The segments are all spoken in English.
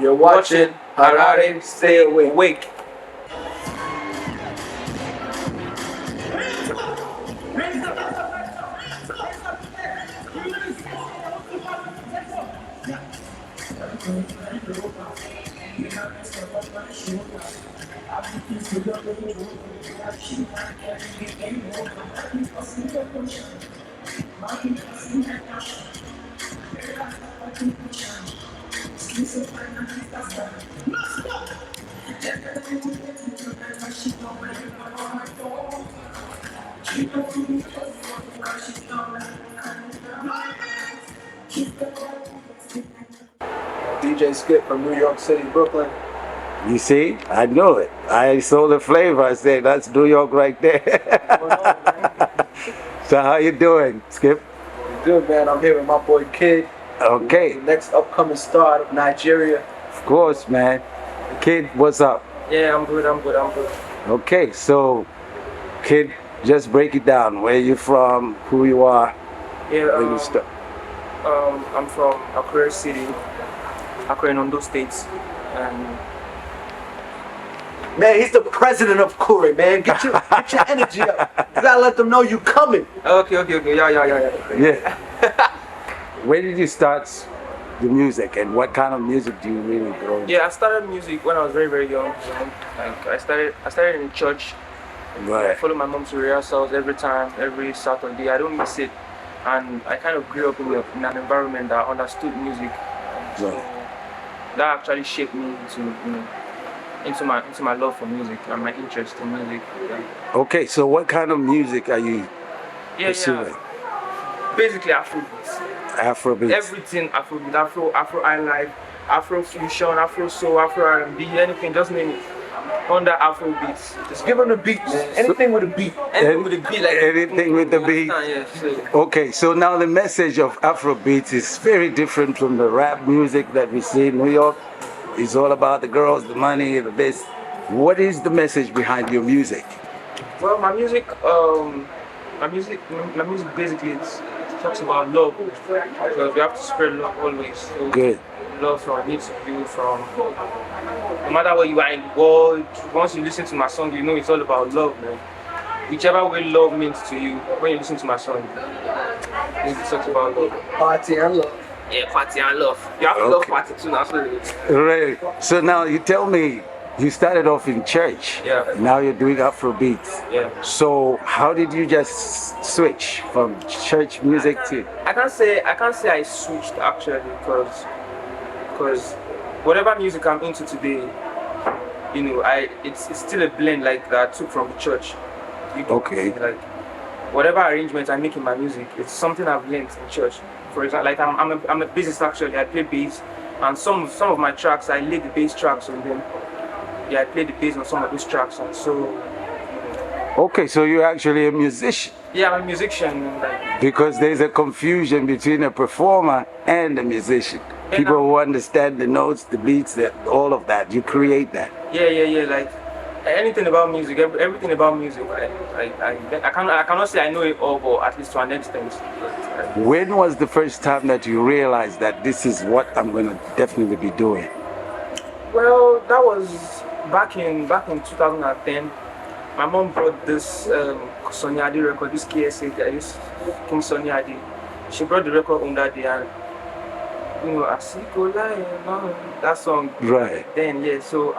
You're watching Harare, stay awake. DJ Skip from New York City, Brooklyn. You see, I know it. I saw the flavor. I said, that's New York right there. So how you doing, Skip? Good, man. I'm here with my boy KHiiD. Okay. The next upcoming star of Nigeria. Of course, man. KHiiD, what's up? Yeah, I'm good. Okay, so KHiiD, just break it down. Where you from? Who you are? Yeah, where you start? I'm from Akure City, Akure in Ondo States, and man, he's the president of Akure, man. Get your energy up. You gotta let them know you coming. Okay. Yeah. Where did you start the music, and what kind of music do you really go into? Yeah, I started music when I was very, very young. Like I started in church. Right. I follow my mom to rehearsals every Saturday. I don't miss it, and I kind of grew up in an environment that understood music. So that actually shaped me into my love for music and my interest in music. Yeah. Okay, so what kind of music are you pursuing? Yeah. Basically Afrobeats. Afrobeats. Everything Afrobeat, Afro highlife, Afro fusion, Afro soul, Afro R&B, anything, just name it. Under Afrobeats. Just give them the beat, man. Anything with a beat. Anything with a beat, like anything with the beat. Yeah, sure. Okay, so now the message of Afrobeats is very different from the rap music that we see in New York. It's all about the girls, the money, the this. What is the message behind your music? Well, my music basically it talks about love, because we have to spread love always. So good. Love from me to you, from no matter where you are in the world. Once you listen to my song, you know it's all about love, man. Whichever way love means to you, when you listen to my song, it talks about love. Party and love. Yeah, party and love. You have to love party too now. Right. So now you tell me, you started off in church. Yeah. Now you're doing Afrobeats. Yeah. So how did you just switch from church music to? I can't say I switched actually, because whatever music I'm into today, it's still a blend like that I took from the church. Okay. Like whatever arrangement I make in my music, it's something I've learned in church. For example, like I'm a bassist actually. I play bass, and some of my tracks I lay the bass tracks on them. Yeah, I play the bass on some of those tracks, and so. Okay, so you're actually a musician. Yeah, I'm a musician. Because there's a confusion between a performer and a musician. People who understand the notes, the beats, all of that. You create that. Yeah. Like anything about music, everything about music. I cannot say I know it all, but at least to an extent. When was the first time that you realized that this is what I'm going to definitely be doing? Well, that was back in 2010. My mom brought this Sonny Ade record, this KSA, this King Sonny Ade. She brought the record on that day, and I see that song. Right. Then so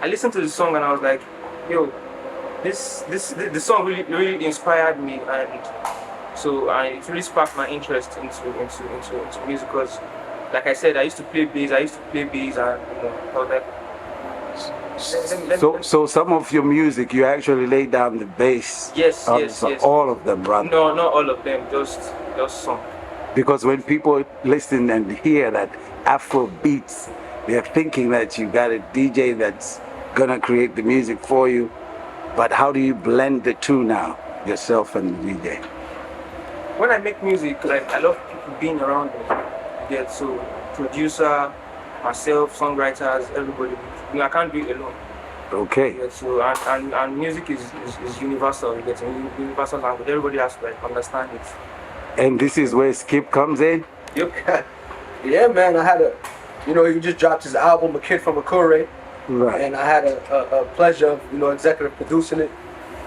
I listened to the song and I was like, yo, the song really inspired me, and so it really sparked my interest into music, because like I said, I used to play bass, and I was like. So some of your music, you actually lay down the bass. Yes. All of them, brother. No, not all of them, just some. Because when people listen and hear that Afro beats, they're thinking that you got a DJ that's gonna create the music for you. But how do you blend the two now, yourself and the DJ? When I make music, like I love people being around me. Yeah, so producer, myself, songwriters, everybody. I can't do it alone. Okay. Yeah, so and music is universal. It's a universal language. Everybody has to understand it. And this is where Skip comes in? Yep. Yeah, man. I had You know, he just dropped his album, A Kid from Akure. Right. And I had a pleasure of, you know, executive producing it.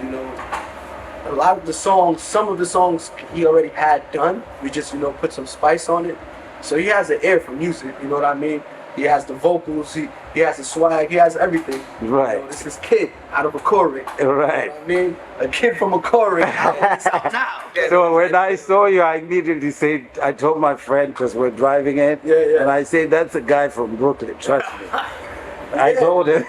You know, a lot of the songs, some of the songs he already had done. We just, you know, put some spice on it. So he has an ear for music, you know what I mean? He has the vocals, he has the swag, he has everything. Right. You know, this is Kid out of Akure. Right. You know what I mean? A kid from Akure. It's out now. So when I saw you, I immediately said, I told my friend, because we're driving in, Yeah. and I said, that's a guy from Brooklyn, trust me. I told him,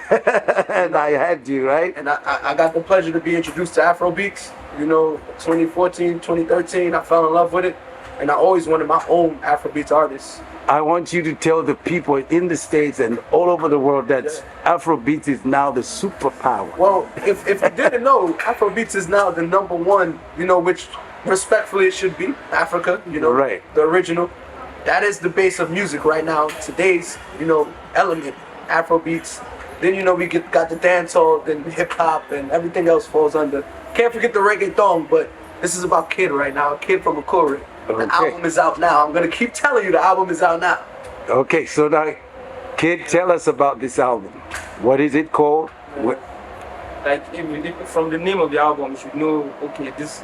and I had you, right? And I got the pleasure to be introduced to Afrobeats. You know, 2014, 2013, I fell in love with it. And I always wanted my own Afrobeats artist. I want you to tell the people in the States and all over the world that Afrobeats is now the superpower. Well, if you didn't know, Afrobeats is now the #1, you know, which respectfully it should be, Africa, you know, Right. The original. That is the base of music right now, today's, you know, element, Afrobeats. Then, you know, we got the dancehall, then hip hop, and everything else falls under. Can't forget the reggaeton, but this is about Kid right now, a kid from Akure. Okay. The album is out now. I'm gonna keep telling you the album is out now. Okay, so now, Kid, tell us about this album. What is it called? Like from the name of the album, you should know. Okay, this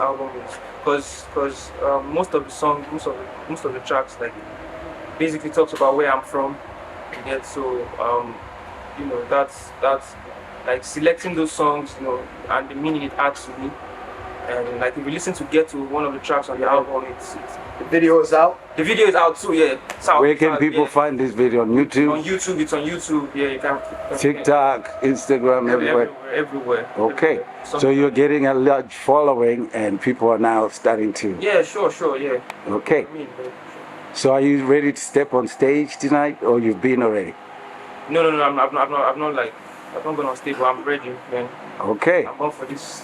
album is because most of the songs, most of the tracks, like basically talks about where I'm from. Yeah, so you know that's like selecting those songs, you know, and the meaning it adds to me. And like if you listen to Get to one of the tracks on the album, it's The video is out. the video is out too. Yeah. Where can people find this video? On YouTube? On YouTube, it's on YouTube. Yeah, you can. TikTok, Instagram, everywhere. Everywhere. Okay, so you're getting a large following and people are now starting to... Yeah, sure, yeah. Okay, I mean, so are you ready to step on stage tonight or you've been already? no, I'm not going on stage, but I'm ready, man. Okay, I'm going for this.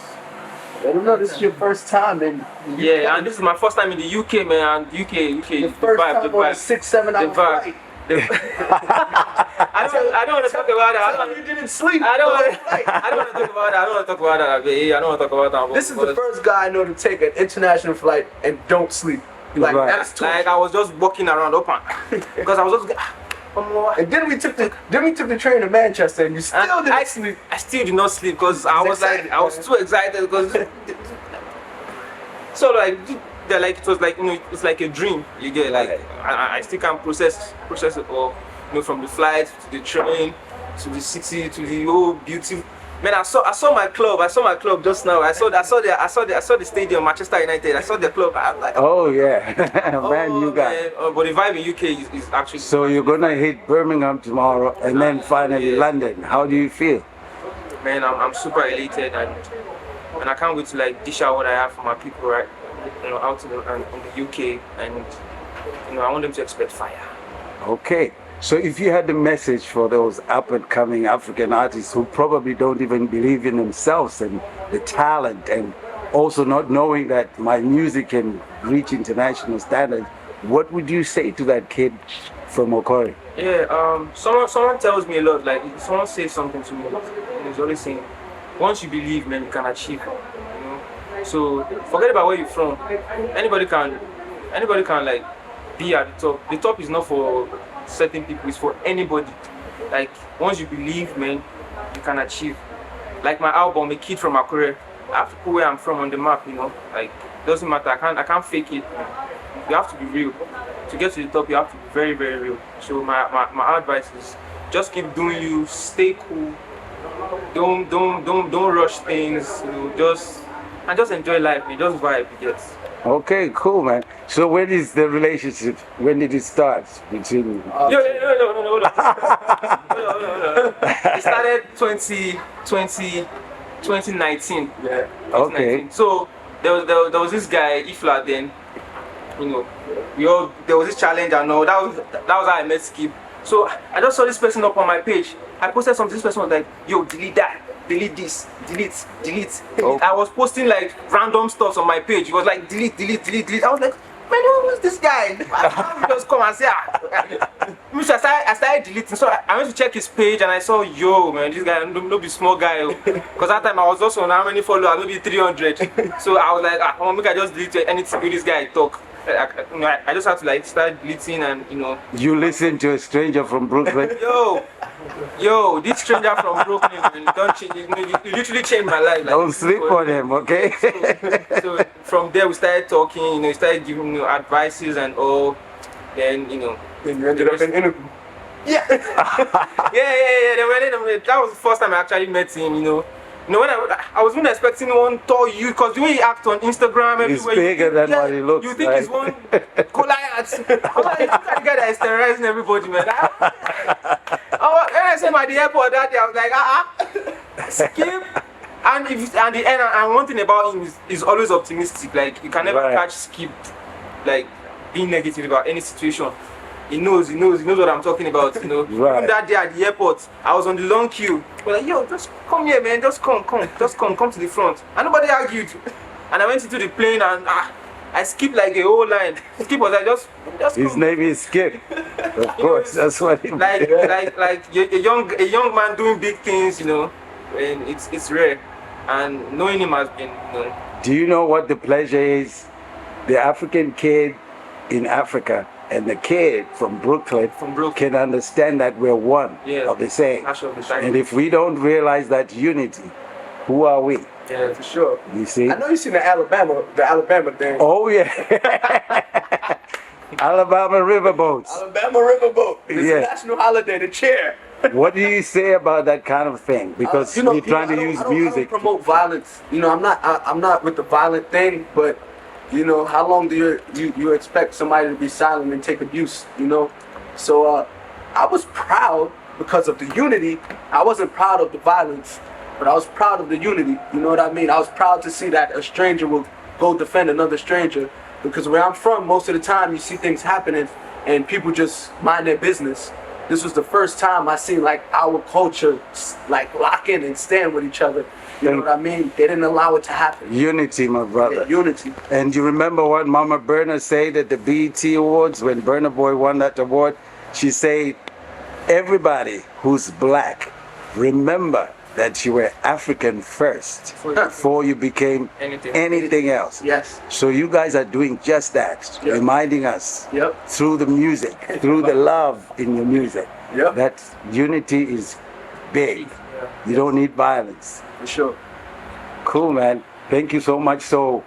Let them know this is your first time in the Yeah, UK. and this is my first time in the UK, man. And UK. The first time on a 6-7 hour flight. I don't want to talk about that. Tell them you didn't sleep. I don't want to talk about that. I don't want to talk about that. I don't want to talk about that. This is the first guy I know to take an international flight and don't sleep. Like Right. that's too. Like I was just walking around open because I was just. And then we took the train to Manchester and you still didn't sleep. I still did not sleep because I was excited, I was man. too excited because. So like, they're like it was like, you know, it's like a dream. You get like I still can't process it all. You know, from the flight to the train to the city to the whole beauty. Man, I saw my club. I saw my club just now. I saw the stadium, Manchester United. I saw the club. I was like, oh yeah, man, you got... man. But the vibe in UK is actually. So you're gonna hit Birmingham tomorrow and then finally London. How do you feel? Man, I'm super elated and I can't wait to like dish out what I have for my people, right? You know, out in the UK, and you know, I want them to expect fire. Okay, so if you had a message for those up and coming African artists who probably don't even believe in themselves and the talent, and also not knowing that my music can reach international standards, what would you say to that kid from Akure? Yeah, someone tells me a lot. Like someone says something to me, and he's always saying, once you believe, man, you can achieve. You know, so forget about where you're from. Anybody can like be at the top. The top is not for certain people, it's for anybody. Like once you believe, man, you can achieve. Like my album, A Kid from Akure, I have to put where I'm from on the map, you know. Like doesn't matter, I can't fake it. You have to be real. To get to the top, you have to be very, very real. So my advice is just keep doing you, stay cool. Don't rush things, you know, just enjoy life, man. Just vibe, you get. Okay, cool, man. So when is the relationship? When did it start between you? No. Hold on. It started 2019. Yeah. 2019. Okay. So there was this guy, Ifla then, you know, there was this challenge and all. That was how I met Skip. So I just saw this person up on my page. I posted something, this person was like, yo, delete that, delete this, delete. Oh. I was posting like random stuff on my page. It was like delete. I was like, man, who is this guy? Just come and say, I started deleting. So I went to check his page and I saw, yo, man, this guy, no be small guy. Because that time I was also on how many followers, maybe 300. So I was like, maybe I just delete anything with this guy talk. I just have to like start deleting and You listen to a stranger from Brooklyn. Yo, this stranger from Brooklyn, man, don't change. You literally changed my life. Like, Don't sleep on him, okay? So from there we started talking. He started giving me advices and all. Then Then you ended up in interview. yeah. Then that was the first time I actually met him. When I wasn't expecting one tall you, because the way he acts on Instagram, He's everywhere, bigger than what he looks you think like. he's one Goliath. I'm like, look at the guy that is terrorizing everybody, man. When I saw him at the airport that day, I was like, skip. And one thing about him is he's always optimistic. Like, you can never catch Skip like being negative about any situation. He knows what I'm talking about, Even that day at the airport, I was on the long queue. We're like, yo, just come here, man, just come to the front. And nobody argued. And I went into the plane and I skipped like a whole line. Skip was like, just His come. name is Skip. Of course, that's what he like a young man doing big things, and it's rare. And knowing him has been, Do you know what the pleasure is? The African kid in Africa and the kid from Brooklyn can understand that we're one of the same. And if we don't realize that unity, who are we? Yeah, for sure. You see? I know you seen the Alabama thing. Oh yeah. Alabama riverboats. Alabama riverboat. It's a Yeah. national holiday, the chair. What do you say about that kind of thing? Because we're trying to use music. I don't promote violence. I'm not with the violent thing, but how long do you expect somebody to be silent and take abuse? So I was proud because of the unity. I wasn't proud of the violence, but I was proud of the unity. You know what I mean? I was proud to see that a stranger will go defend another stranger, because where I'm from, most of the time you see things happening and people just mind their business. This was the first time I seen like our culture like lock in and stand with each other. You know what I mean? They didn't allow it to happen. Unity, my brother. Yeah, unity. And you remember what Mama Burner said at the BET Awards when Burner Boy won that award? She said, everybody who's black, remember that you were African first before you became anything else. Yes. So you guys are doing just that, reminding us through the music, through the love in your music, that unity is big. You don't need violence. For sure. Cool, man. Thank you so much. So,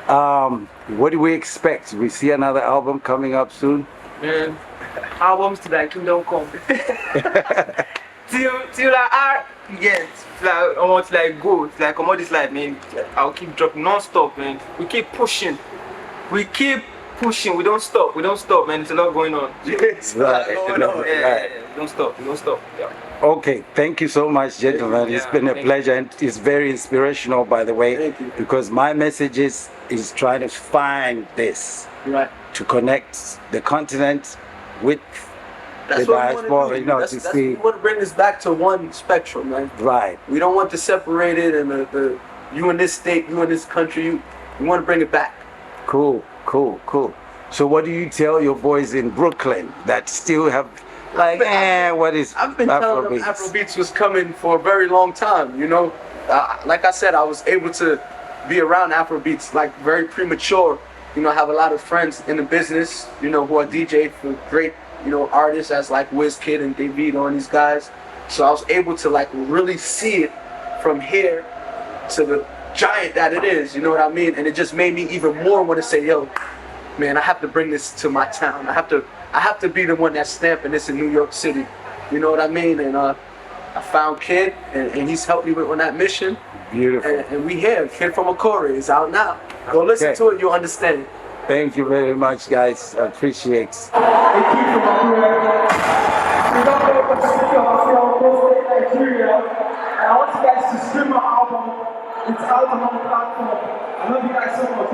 what do we expect? We see another album coming up soon? Man, albums to like kingdom come. till I want to like go. It's like, come on this life, man. I'll keep dropping non-stop, man. We keep pushing. We don't stop, man. It's a lot going on. Don't stop. Yeah. Okay, thank you so much, gentlemen. It's been a pleasure, and it's very inspirational, by the way, because my message is trying to find this, to connect the continent with the diaspora, we want to bring this back to one spectrum, man. Right. We don't want to separate it and the you in this state, you in this country. We want to bring it back. Cool. So what do you tell your boys in Brooklyn that still have what is I've been telling them Afrobeats was coming for a very long time, like I said, I was able to be around Afrobeats like very premature. I have a lot of friends in the business, who are DJ for great, artists as like Wizkid and Davido and these guys. So I was able to like really see it from here to the giant that it is, you know what I mean? And it just made me even more want to say, yo, man, I have to bring this to my town. I have to be the one that's stamping this in New York City. You know what I mean? And I found KHiiD, and he's helped me on that mission. Beautiful. And we here. KHiiD from Akure is out now. Go listen to it, you'll understand. Thank you very much, guys. I appreciate it. KHiiD from Akure. We don't know what to see of ourselves, both in Nigeria. And I want you guys to stream my album. It's out on all platforms. I love you guys so much.